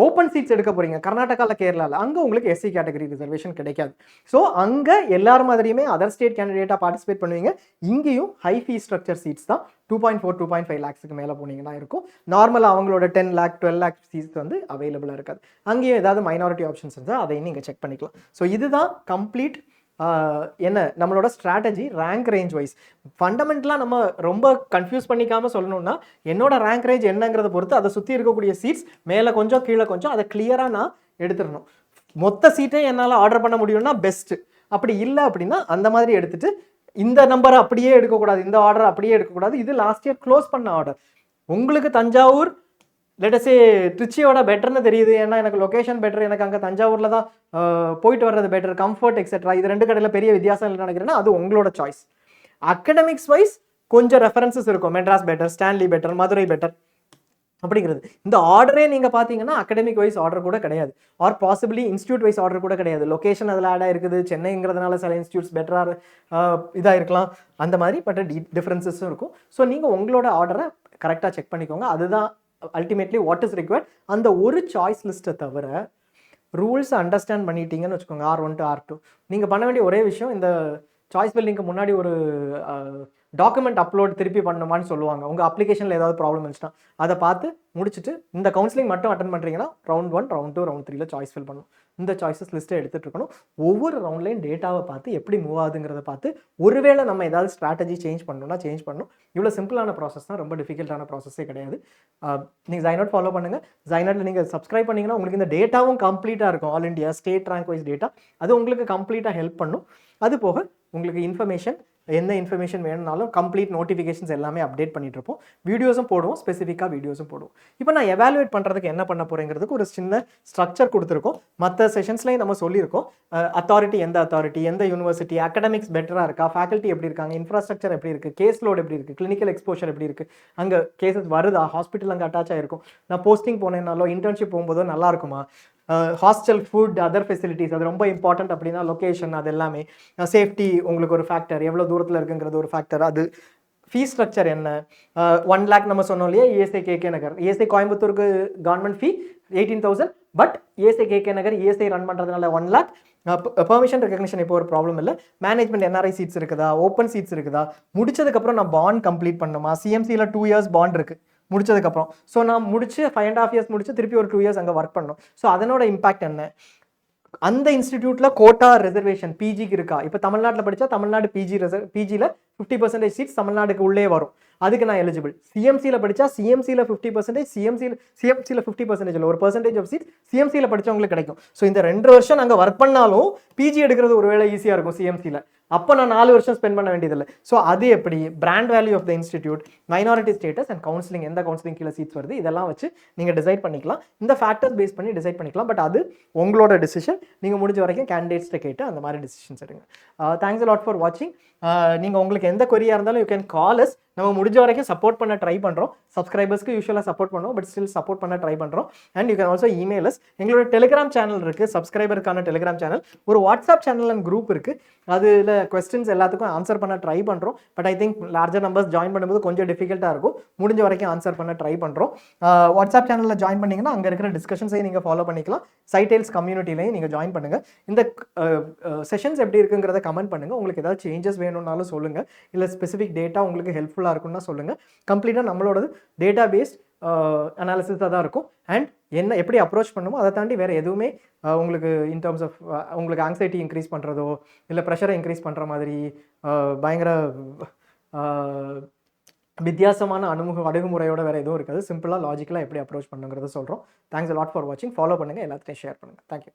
ஓப்பன் சீட்ஸ் எடுக்க போறீங்க, கர்நாடகாவில் கேரளாவில், அங்கே உங்களுக்கு SC கேட்டகரி ரிசர்வேஷன் கிடைக்காது. ஸோ அங்கே எல்லாரும் மாதிரியுமே அதர் ஸ்டேட் கேண்டிடேட்டாக பார்ட்டிசிபேட் பண்ணுவீங்க. இங்கேயும் ஹை ஃபீ ஸ்ட்ரக்சர் சீட்ஸ் தான். 2.4-2.5 lakhsக்கு மேலே போனீங்கன்னா இருக்கும். நார்மலாக அவங்களோட 10 lakh 12 lakh சீட்ஸ் வந்து அவைலபிளாக இருக்காது. அங்கேயும் ஏதாவது மைனாரிட்டி ஆப்ஷன்ஸ் இருந்தால் அதையும் நீங்கள் செக் பண்ணிக்கலாம். ஸோ இதுதான் கம்ப்ளீட் என்ன நம்மளோட ஸ்ட்ராட்டஜி ரேங்க் ரேஞ்ச் வைஸ். ஃபண்டமெண்டலாக நம்ம ரொம்ப கன்ஃபியூஸ் பண்ணிக்காமல் சொல்லணும்னா என்னோட ரேங்க் ரேஞ்ச் என்னங்கிறத பொறுத்து அதை சுற்றி இருக்கக்கூடிய சீட்ஸ் மேலே கொஞ்சம் கீழே கொஞ்சம் அதை கிளியராக நான் எடுத்துடணும். மொத்த சீட்டை என்னால் ஆர்டர் பண்ண முடியும்னா பெஸ்ட்டு. அப்படி இல்லை அப்படின்னா அந்த மாதிரி எடுத்துட்டு இந்த நம்பரை அப்படியே எடுக்கக்கூடாது, இந்த ஆர்டர் அப்படியே எடுக்கக்கூடாது. இது லாஸ்ட் இயர் க்ளோஸ் பண்ண ஆர்டர். உங்களுக்கு தஞ்சாவூர் லெட்டஸே ட்ரிச்சியோட பெட்டர்னு தெரியுது, ஏன்னா எனக்கு லொக்கேஷன் பெட்டர், எனக்கு அங்கே தஞ்சாவூரில் தான் போயிட்டு வர்றது பெட்டர், கம்ஃபர்ட் எக்ஸெட்ரா, இது ரெண்டு கடையில் பெரிய வித்தியாசம் இல்லை நினைக்கிறேன்னா அது உங்களோட சாய்ஸ். அகடமிக்ஸ் வைஸ் கொஞ்சம் ரெஃபரன்சஸ் இருக்கும். Madras better, Stanley better, Madurai better அப்படிங்கிறது. இந்த ஆர்டரே நீங்கள் பார்த்தீங்கன்னா அகடமிக் வைஸ் ஆர்டர் கூட கிடையாது, or possibly institute wise order கூட கிடையாது. லொக்கேஷன் அதில் ஆடாக இருக்குது, சென்னைங்கிறதுனால சில இன்ஸ்டியூட்ஸ் பெட்டராக இதாக இருக்கலாம், அந்த மாதிரி பட் டிஃப்ரென்சஸும் இருக்கும். ஸோ நீங்கள் உங்களோட ஆர்டரை கரெக்டாக செக் பண்ணிக்கோங்க. அதுதான் அல்டிமேட்லி வாட் இஸ் ரிக்வயர்ட். அந்த ஒரு சாய்ஸ் லிஸ்ட்டை தவிர ரூல்ஸை அண்டர்ஸ்டாண்ட் பண்ணிட்டீங்கன்னு வச்சுக்கோங்க, R1 to R2. நீங்கள் பண்ண வேண்டிய ஒரே விஷயம், இந்த சாய்ஸ் பில்டிங்க்கு முன்னாடி ஒரு டாக்குமெண்ட் அப்லோட் திருப்பி பண்ணணுமான்னு சொல்லுவாங்க. உங்கள் அப்ளிகேஷனில் ஏதாவது ப்ராப்ளம் இருந்துச்சுன்னா அதை பார்த்து முடிச்சுட்டு இந்த கவுன்சிலிங் மட்டும் அட்டன் பண்ணுறீங்கன்னா ரவுண்ட் 1, ரவுண்ட் 2, ரவுண்ட் 3ல சாய்ஸ் ஃபில் பண்ணணும். இந்த சாய்ஸஸ் லிஸ்ட்டை எடுத்துகிட்டு இருக்கணும். ஒவ்வொரு ரவுண்ட்லேயும் டேட்டாவை பார்த்து எப்படி மூவ் ஆகுதுங்கிறத பார்த்து ஒருவேளை நம்ம ஏதாவது ஸ்ட்ராட்டஜி சேஞ்ச் பண்ணணும்னா சேஞ்ச் பண்ணணும். இவ்வளோ சிம்பிளான ப்ராசஸ் தான், ரொம்ப டிஃபிகல்ட்டான ப்ராசஸே கிடையாது. நீங்கள் ஜைனோட் ஃபாலோ பண்ணுங்கள். ஜைனோட்டில் நீங்கள் சப்ஸ்கிரைப் பண்ணிங்கன்னா உங்களுக்கு இந்த டேட்டாவும் கம்ப்ளீட்டாக இருக்கும். All India state rank wise data அது உங்களுக்கு கம்ப்ளீட்டாக ஹெல்ப் பண்ணும். அது போக உங்களுக்கு இன்ஃபர்மேஷன் எந்த இன்ஃபர்மேஷன் வேணும்னாலும் கம்ப்ளீட் நோட்டிஃபிகேஷன்ஸ் எல்லாமே அப்டேட் பண்ணிட்டு இருப்போம். வீடியோஸும் போடுவோம், ஸ்பெசிஃபிக்காக வீடியோஸும் போடுவோம். இப்போ நான் எவாலுவேட் பண்ணுறதுக்கு என்ன பண்ண போகிறேங்கிறதுக்கு ஒரு சின்ன ஸ்ட்ரக்சர் கொடுத்துருக்கோம். மற்ற செஷன்ஸ்லையும் நம்ம சொல்லியிருக்கோம். அத்தாரிட்டி, எந்த யூனிவர்சிட்டி, அகடமிக்ஸ் பெட்டராக இருக்கா, ஃபேக்கல்ட்டி எப்படி இருக்காங்க, இன்ஃப்ராஸ்ட்ரக்சர் எப்படி இருக்குது, கேஸ் லோட் எப்படி இருக்குது, கிளினிக்கல் எக்ஸ்போஷர் எப்படி இருக்குது, அங்கே கேசஸ் வருதா, ஹாஸ்பிட்டல் அங்கே அட்டாச் ஆகிருக்கும், நான் போஸ்டிங் போனேன்னாலோ இன்டர்ன்ஷிப் போகும்போதோ நல்லா இருக்குமா, ஹாஸ்டல் ஃபுட் அதர் ஃபெசிலிட்டிஸ் அது ரொம்ப இம்பார்ட்டன்ட் அப்படின்னா லொக்கேஷன் அது எல்லாமே, சேஃப்டி உங்களுக்கு ஒரு ஃபேக்டர், எவ்வளோ தூரத்தில் இருக்குங்கிறது ஒரு ஃபேக்டர், அது ஃபீஸ் ஸ்ட்ரக்சர் என்ன, 1 lakh நம்ம சொன்னோம் இல்லையா, இஎஸ்ஐ கேகே நகர், இஎஸ்ஐ கோயம்புத்தூருக்கு government fee 18,000, but ESI KK Nagar ESI run பண்ணுறதுனால 1 lakh. பெர்மிஷன் ரெகக்னிஷன் இப்போ ஒரு ப்ராப்ளம் இல்லை. மேனேஜ்மெண்ட் என்ஆர்ஐ சீட்ஸ் இருக்குதா, ஓப்பன் சீட்ஸ் இருக்குதா, முடிச்சதுக்கப்புறம் நான் பாண்ட் கம்ப்ளீட் பண்ணணுமா, சிஎம்சியில் 2 years பாண்ட் இருக்குது முடிச்சதுக்கப்புறம், ஸோ நான் முடிச்சு 5.5 years முடிச்சு திருப்பி ஒரு 2 years அங்கே ஒர்க் பண்ணணும். ஸோ அதனோட இம்பாக்ட் என்ன, அந்த இன்ஸ்டிடியூட்டில் கோட்டா ரிசர்வேஷன் பிஜிக்கு இருக்கா, இப்போ தமிழ்நாட்டில் படித்தா தமிழ்நாடு பிஜியில் 50% சீட்ஸ் தமிழ்நாடுக்கு உள்ளே வரும், அதுக்கு நான் எலிஜிபிள். சிஎம்சியில் படித்தா சிஎம்சியில் 50%, சிஎம்சியில் 50% இல்லை, ஒரு பர்சன்டேஜ் ஆஃப் சீட் சிஎம்சியில் படித்தவங்களுக்கு கிடைக்கும். ஸோ இந்த 2 வருஷம் நாங்கள் ஒர்க் பண்ணாலும் பிஜி எடுக்கிறது ஒரு வேளை ஈஸியாக இருக்கும் சிஎம்சியில், அப்போ நான் 4 வருஷம் ஸ்பெண்ட் பண்ண வேண்டியதில்லை. ஸோ அது எப்படி brand value of the institute, minority status and counselling, எந்த கவுன்சிலிங் கீழே சீட்ஸ் வருது, இதெல்லாம் வச்சு நீங்கள் டிசைட் பண்ணிக்கலாம். இந்த ஃபேக்டர்ஸ் பேஸ் பண்ணி டிசைட் பண்ணிக்கலாம். பட் அது உங்களோட டிசிஷன். நீங்கள் முடிஞ்ச வரைக்கும் கேண்டிடேட்ஸ்ட்டை கேட்டு அந்த மாதிரி டிசிஷன்ஸ் எடுங்க. தேங்க்ஸ் லாட் ஃபார் வாட்சிங். நீங்கள் உங்களுக்கு எந்த கொரியாக இருந்தாலும் யூ கேன் கால் அஸ். நம்ம முடிஞ்ச வரைக்கும் சப்போர்ட் பண்ண ட்ரை பண்ணுறோம். சப்ஸ்கிரைபர்ஸ்க்கு யூஸ்வலாக சப்போர்ட் பண்ணுவோம், பட் ஸ்டில் சப்போர்ட் பண்ண ட்ரை பண்ணுறோம். And you can also email us. எங்களோட டெலிகிராம் சேனல் இருக்குது, சப்ஸ்கிரைபருக்கான டெலிகிராம் சேனல். ஒரு வாட்ஸ்அப் சேனல் அண்ட் குரூப் இருக்குது. அதில் கொஸ்டின்ஸ் எல்லாத்துக்கும் ஆன்சர் பண்ண ட்ரை பண்ணுறோம். But I think larger numbers join பண்ணும்போது கொஞ்சம் டிஃபிகல்ட்டாக இருக்கும். முடிஞ்ச வரைக்கும் ஆன்சர் பண்ண ட்ரை பண்ணுறோம். வாட்ஸ்அப் சேனலில் ஜாயின் பண்ணிங்கன்னா அங்கே இருக்கிற டிஸ்கஷன்ஸையும் நீங்கள் ஃபாலோ பண்ணிக்கலாம். சைடெயில்ஸ் கம்யூனிட்டிலையும் நீங்கள் ஜாயின் பண்ணுங்கள். இந்த செஷன்ஸ் எப்படி இருக்குங்கிறத கமெண்ட் பண்ணுங்கள். உங்களுக்கு ஏதாவது சேஞ்சஸ் வேணும்னாலும் சொல்லுங்கள். இல்லை ஸ்பெசிஃபிக் டேட்டா உங்களுக்கு ஹெல்ப்ஃபுல்லாக இருக்குன்னா சொல்லுங்கள். கம்ப்ளீட்டாக நம்மளோடது டேட்டா பேஸ்ட் அனாலிசிஸாக தான் இருக்கும். அண்ட் என்ன எப்படி அப்ரோச் பண்ணுமோ அதை தாண்டி வேறு எதுவுமே உங்களுக்கு இன் டர்ம்ஸ் ஆஃப் உங்களுக்கு ஆங்ஸைட்டி இன்க்ரீஸ் பண்ணுறதோ இல்லை ப்ரெஷரை இன்க்ரீஸ் பண்ணுற மாதிரி பயங்கர வித்தியாசமான அணுகுமுறையோட வேறு எதுவும் இருக்காது. சிம்பிளாக லாஜிக்கலாக எப்படி அப்ரோச் பண்ணுங்கிறத சொல்கிறோம். தேங்க்ஸ் லாட் ஃபார் வாட்சிங். ஃபாலோ பண்ணுங்கள், எல்லாத்தையும் ஷேர் பண்ணுங்கள். தேங்க்யூ.